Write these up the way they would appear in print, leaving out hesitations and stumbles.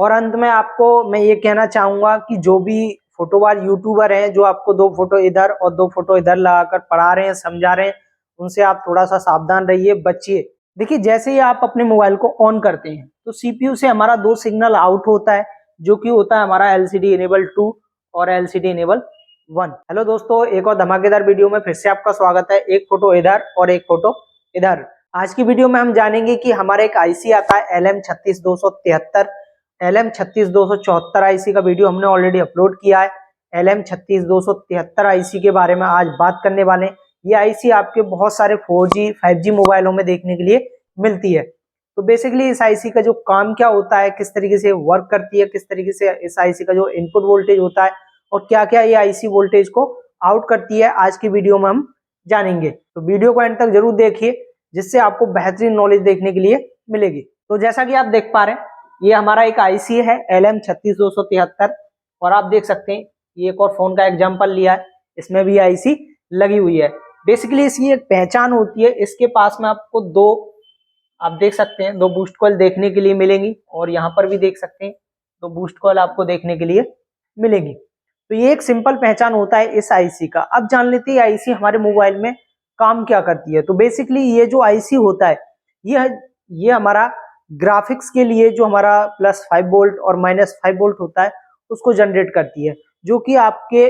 और अंत में आपको मैं ये कहना चाहूंगा कि जो भी फोटोबाज यूट्यूबर हैं जो आपको 2 फोटो इधर और 2 फोटो इधर लगाकर पढ़ा रहे हैं, समझा रहे हैं, उनसे आप थोड़ा सा सावधान रहिए, बचिए। देखिए जैसे ही आप अपने मोबाइल को ऑन करते हैं तो सीपीयू से हमारा 2 सिग्नल आउट होता है, जो कि होता है हमारा एलसीडी इनेबल 2 और एलसीडी इनेबल 1। हेलो दोस्तों, एक और धमाकेदार वीडियो में फिर से आपका स्वागत है। एक फोटो इधर और एक फोटो इधर। आज की वीडियो में हम जानेंगे कि हमारा एक आईसी आता है LM36273, LM36274 आईसी का वीडियो हमने ऑलरेडी अपलोड किया है। LM36273 आईसी के बारे में आज बात करने वाले हैं। ये आईसी आपके बहुत सारे 4G 5G मोबाइलों में देखने के लिए मिलती है। तो बेसिकली इस आईसी का जो काम क्या होता है, किस तरीके से वर्क करती है, किस तरीके से इस आईसी का जो इनपुट वोल्टेज होता है और क्या क्या ये आईसी वोल्टेज को आउट करती है, आज की वीडियो में हम जानेंगे। तो वीडियो को एंड तक जरूर देखिए, जिससे आपको बेहतरीन नॉलेज देखने के लिए मिलेगी। तो जैसा कि आप देख पा रहे हैं, ये हमारा एक आईसी है LM36273 और आप देख सकते हैं ये एक और फोन का एग्जांपल लिया है, इसमें भी आईसी लगी हुई है। बेसिकली इसकी एक पहचान होती है, इसके पास में आपको 2 आप देख सकते हैं 2 बूस्ट कॉइल देखने के लिए मिलेंगी और यहाँ पर भी देख सकते हैं 2 बूस्ट कॉइल आपको देखने के लिए मिलेगी। तो ये एक सिंपल पहचान होता है इस आईसी का। अब जान लेते हैं आईसी हमारे मोबाइल में काम क्या करती है। तो बेसिकली ये जो आईसी होता है ये हमारा ग्राफिक्स के लिए जो हमारा +5 वोल्ट और -5 वोल्ट होता है उसको जनरेट करती है, जो कि आपके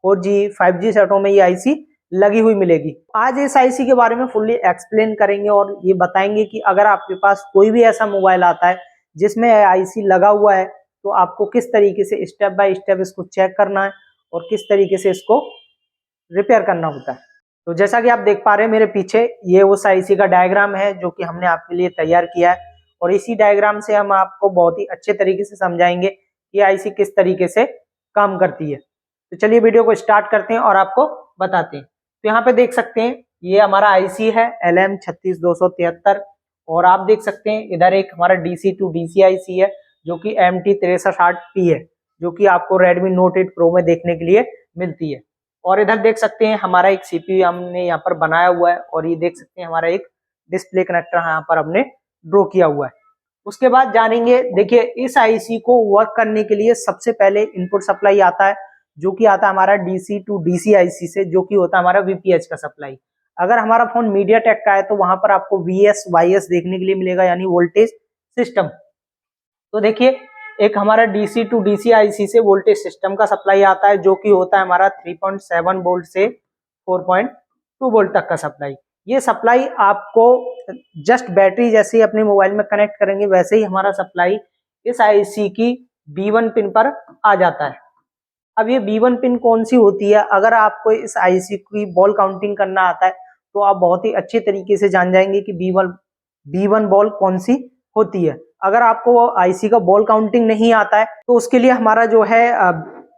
4G 5G सेटों में ये आईसी लगी हुई मिलेगी। आज इस आईसी के बारे में फुल्ली एक्सप्लेन करेंगे और ये बताएंगे कि अगर आपके पास कोई भी ऐसा मोबाइल आता है जिसमें आईसी लगा हुआ है तो आपको किस तरीके से स्टेप बाय स्टेप इसको चेक करना है और किस तरीके से इसको रिपेयर करना होता है। तो जैसा कि आप देख पा रहे हैं मेरे पीछे, ये उस आईसी का डायग्राम है जो कि हमने आपके लिए तैयार किया है और इसी डायग्राम से हम आपको बहुत ही अच्छे तरीके से समझाएंगे कि आईसी किस तरीके से काम करती है। तो चलिए वीडियो को स्टार्ट करते हैं और आपको बताते हैं। तो यहाँ पे देख सकते हैं ये हमारा आईसी है LM36273 और आप देख सकते हैं इधर एक हमारा DC to DC आईसी है जो कि MT6360P है, जो कि आपको Redmi Note 8 Pro में देखने के लिए मिलती है। और इधर देख सकते हैं हमारा एक CPU हमने यहाँ पर बनाया हुआ है और ये देख सकते हैं हमारा एक डिस्प्ले कनेक्टर यहाँ पर हमने ड्रॉ किया हुआ है। उसके बाद जानेंगे, देखिए इस आईसी को वर्क करने के लिए सबसे पहले इनपुट सप्लाई आता है, जो कि आता है हमारा DC to DC आईसी से, जो कि होता है हमारा VPH का सप्लाई। अगर हमारा फोन मीडियाटेक का है तो वहां पर आपको VSYS देखने के लिए मिलेगा, यानी वोल्टेज सिस्टम। तो देखिए एक हमारा DC to DC आईसी से वोल्टेज सिस्टम का सप्लाई आता है, जो कि होता है हमारा 3.7 वोल्ट से 4.2 वोल्ट तक का सप्लाई। ये सप्लाई आपको जस्ट बैटरी जैसे ही अपने मोबाइल में कनेक्ट करेंगे वैसे ही हमारा सप्लाई इस आईसी की B1 पिन पर आ जाता है। अब ये B1 पिन कौन सी होती है, अगर आपको इस आईसी की बॉल काउंटिंग करना आता है तो आप बहुत ही अच्छे तरीके से जान जाएंगे कि B1 बॉल कौन सी होती है। अगर आपको आईसी का बॉल काउंटिंग नहीं आता है तो उसके लिए हमारा जो है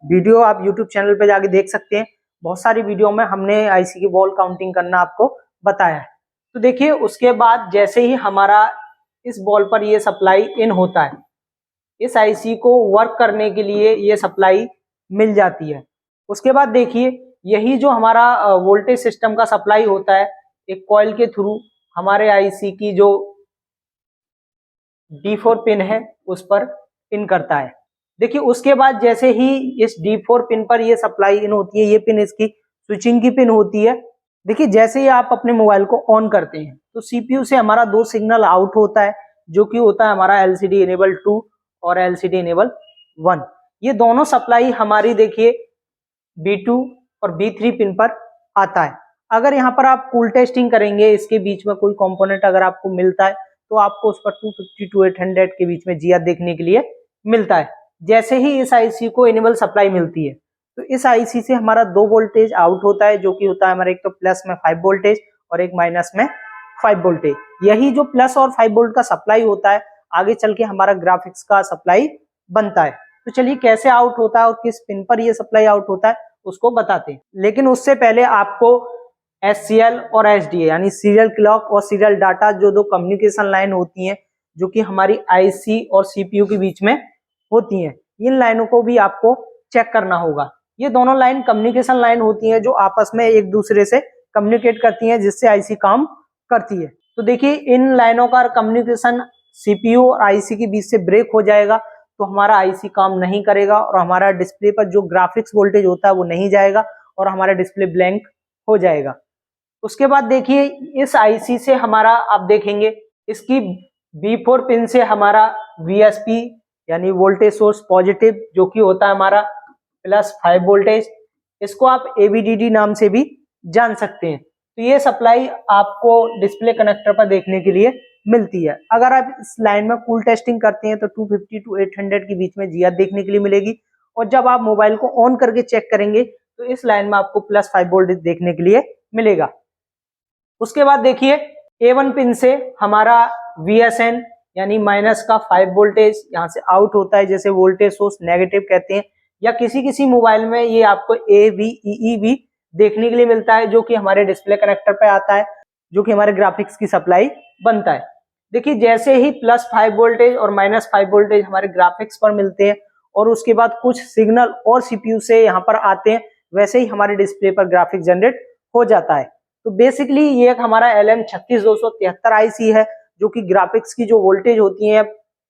वीडियो आप यूट्यूब चैनल पे जाके देख सकते हैं। बहुत सारी वीडियो में हमने आईसी की बॉल काउंटिंग करना आपको बताया है। तो देखिए उसके बाद जैसे ही हमारा इस बॉल पर ये सप्लाई इन होता है, इस आईसी को वर्क करने के लिए ये सप्लाई मिल जाती है। उसके बाद देखिए यही जो हमारा वोल्टेज सिस्टम का सप्लाई होता है एक कॉइल के थ्रू हमारे आईसी की जो D4 पिन है उस पर इन करता है। देखिए उसके बाद जैसे ही इस D4 पिन पर ये सप्लाई इन होती है, ये पिन इसकी स्विचिंग की पिन होती है। देखिए जैसे ही आप अपने मोबाइल को ऑन करते हैं तो सीपीयू से हमारा 2 सिग्नल आउट होता है, जो कि होता है हमारा LCD इनेबल 2 और LCD इनेबल 1। ये दोनों सप्लाई हमारी देखिए B2 और B3 पिन पर आता है। अगर यहाँ पर आप कूल टेस्टिंग करेंगे, इसके बीच में कोई कंपोनेंट अगर आपको मिलता है तो आपको उस पर 250 to 800 के बीच में GR देखने के लिए मिलता है। जैसे ही इस आईसी को इनेबल सप्लाई मिलती है तो इस आईसी से हमारा 2 वोल्टेज आउट होता है, जो कि होता है हमारा एक तो प्लस में 5 वोल्टेज और एक माइनस में 5 वोल्टेज। यही जो प्लस और 5 वोल्ट का सप्लाई होता है आगे चल के हमारा ग्राफिक्स का सप्लाई बनता है। तो चलिए कैसे आउट होता है और किस पिन पर ये सप्लाई आउट होता है उसको बताते हैं। लेकिन उससे पहले आपको SCL और SDA यानी सीरियल क्लॉक और सीरियल डाटा जो 2 कम्युनिकेशन लाइन होती हैं, जो कि हमारी आईसी और सीपीयू के बीच में होती हैं, इन लाइनों को भी आपको चेक करना होगा। ये दोनों लाइन कम्युनिकेशन लाइन होती हैं जो आपस में एक दूसरे से कम्युनिकेट करती हैं, जिससे आईसी काम करती है। तो देखिए इन लाइनों का कम्युनिकेशन सीपीयू और आईसी के बीच से ब्रेक हो जाएगा तो हमारा आईसी काम नहीं करेगा और हमारा डिस्प्ले पर जो ग्राफिक्स वोल्टेज होता है वो नहीं जाएगा और हमारा डिस्प्ले ब्लैंक हो जाएगा। उसके बाद देखिए इस आईसी से हमारा आप देखेंगे इसकी B4 पिन से हमारा VSP यानी वोल्टेज सोर्स पॉजिटिव जो कि होता है हमारा +5 वोल्टेज, इसको आप AVDD नाम से भी जान सकते हैं। तो ये सप्लाई आपको डिस्प्ले कनेक्टर पर देखने के लिए मिलती है। अगर आप इस लाइन में कूल टेस्टिंग करते हैं तो 250 to 800 के बीच में GR देखने के लिए मिलेगी और जब आप मोबाइल को ऑन करके चेक करेंगे तो इस लाइन में आपको +5 वोल्टेज देखने के लिए मिलेगा। उसके बाद देखिए A1 पिन से हमारा VSN यानी माइनस का 5 वोल्टेज यहाँ से आउट होता है, जैसे वोल्टेज सोर्स नेगेटिव कहते हैं, या किसी किसी मोबाइल में ये आपको AVEE भी देखने के लिए मिलता है जो कि हमारे डिस्प्ले कनेक्टर पे आता है, जो कि हमारे ग्राफिक्स की सप्लाई बनता है। देखिए जैसे ही +5 वोल्टेज और -5 वोल्टेज हमारे ग्राफिक्स पर मिलते हैं और उसके बाद कुछ सिग्नल और CPU से यहाँ पर आते हैं, वैसे ही हमारे डिस्प्ले पर ग्राफिक्स जनरेट हो जाता है। तो बेसिकली ये एक हमारा LM36273 आईसी है जो कि ग्राफिक्स की जो वोल्टेज होती है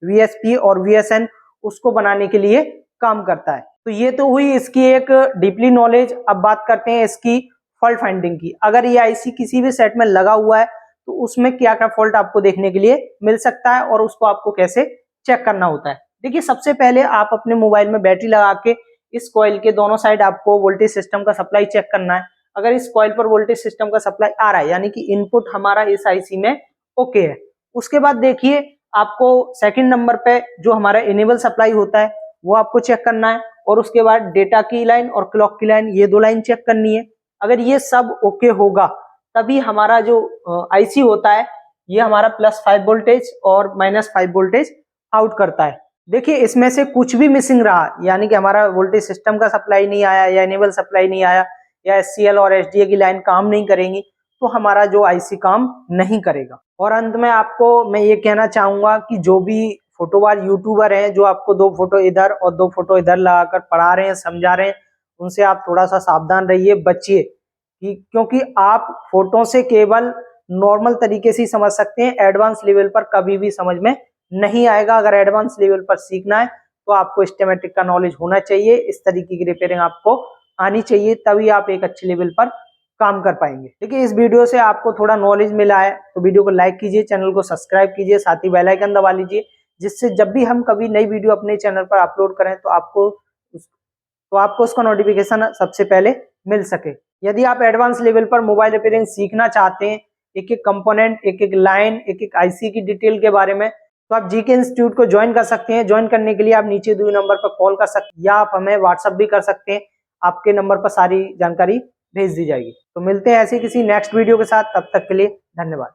VSP और VSN उसको बनाने के लिए काम करता है। तो ये तो हुई इसकी एक डीपली नॉलेज। अब बात करते हैं इसकी फॉल्ट फाइंडिंग की। अगर ये आईसी किसी भी सेट में लगा हुआ है तो उसमें क्या क्या फॉल्ट आपको देखने के लिए मिल सकता है और उसको आपको कैसे चेक करना होता है। देखिए सबसे पहले आप अपने मोबाइल में बैटरी लगा के इस कॉइल के दोनों साइड आपको वोल्टेज सिस्टम का सप्लाई चेक करना है। अगर इस कॉइल पर वोल्टेज सिस्टम का सप्लाई आ रहा है यानी कि इनपुट हमारा इस आईसी में ओके है। उसके बाद देखिए आपको सेकंड नंबर पे जो हमारा इनेबल सप्लाई होता है वो आपको चेक करना है और उसके बाद डेटा की लाइन और क्लॉक की लाइन, ये 2 लाइन चेक करनी है। अगर ये सब ओके होगा तभी हमारा जो आईसी होता है ये हमारा +5 वोल्टेज और -5 वोल्टेज आउट करता है। देखिए इसमें से कुछ भी मिसिंग रहा यानी कि हमारा वोल्टेज सिस्टम का सप्लाई नहीं आया या इनेबल सप्लाई नहीं आया या SCL और SDA की लाइन काम नहीं करेंगी तो हमारा जो आईसी काम नहीं करेगा। और अंत में आपको मैं ये कहना चाहूंगा कि जो भी फोटोबाज यूट्यूबर हैं जो आपको 2 फोटो इधर और 2 फोटो इधर लगाकर पढ़ा रहे हैं, समझा रहे हैं, उनसे आप थोड़ा सा सावधान रहिए, बचिए, क्योंकि आप फोटो से केवल नॉर्मल तरीके से ही समझ सकते हैं, एडवांस लेवल पर कभी भी समझ में नहीं आएगा। अगर एडवांस लेवल पर सीखना है तो आपको स्कीमेटिक का नॉलेज होना चाहिए, इस तरीके की रिपेयरिंग आपको आनी चाहिए, तभी आप एक अच्छे लेवल पर काम कर पाएंगे। देखिए इस वीडियो से आपको थोड़ा नॉलेज मिला है तो वीडियो को लाइक कीजिए, चैनल को सब्सक्राइब कीजिए, साथ ही बेल आइकन दबा लीजिए, जिससे जब भी हम कभी नई वीडियो अपने चैनल पर अपलोड करें तो आपको उसका नोटिफिकेशन सबसे पहले मिल सके। यदि आप एडवांस लेवल पर मोबाइल रिपेयरिंग सीखना चाहते हैं, एक एक कंपोनेंट, एक एक लाइन, एक एक आईसी की डिटेल के बारे में, तो आप जीके इंस्टीट्यूट को ज्वाइन कर सकते हैं। ज्वाइन करने के लिए आप नीचे दिए नंबर पर कॉल कर सकते हैं या आप हमें व्हाट्सएप भी कर सकते हैं, आपके नंबर पर सारी जानकारी भेज दी जाएगी। तो मिलते हैं ऐसे किसी नेक्स्ट वीडियो के साथ, तब तक के लिए धन्यवाद।